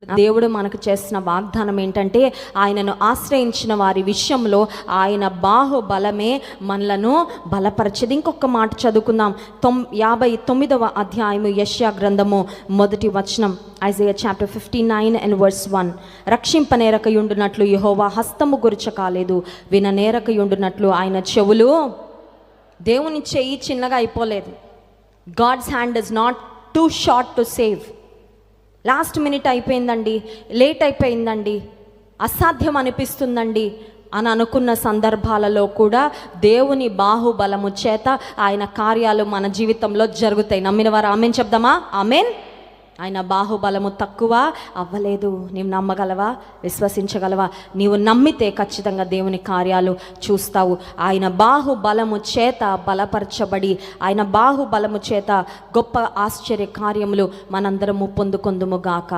దేవుడు మనకు చేసిన వాగ్దానం ఏంటంటే, ఆయనను ఆశ్రయించిన వారి విషయంలో ఆయన బాహుబలమే మనలను బలపరచదు. ఇంకొక మాట చదువుకుందాం. 59వ అధ్యాయము యెషయా గ్రంథము 1వ వచనం. Isaiah chapter 59 and verse 1. రక్షింపనేరకయుండునట్లు యెహోవా హస్తము గురుచకాలేదు, విననేరకయుండునట్లు ఆయన చెవులు. దేవుని చెయ్యి చిన్నగా అయిపోలేదు. God's hand is not too short to save. Last minute అయిపోయిందండి, లేట్ అయిపోయిందండి, అసాధ్యం అనిపిస్తుందండి అని అనుకున్న సందర్భాలలో కూడా దేవుని బాహుబలము చేత ఆయన కార్యాలు మన జీవితంలో జరుగుతాయి. నమ్మిన వారు ఆమెన్ చెప్దామా? ఆమెన్. ఆయన బాహుబలము తక్కువ అవ్వలేదు. నీవు నమ్మగలవా? విశ్వసించగలవా? నీవు నమ్మితే ఖచ్చితంగా దేవుని కార్యాలు చూస్తావు. ఆయన బాహుబలము చేత బలపరచబడి, ఆయన బాహుబలము చేత గొప్ప ఆశ్చర్య కార్యములు మనందరము పొందుకొందుము గాక.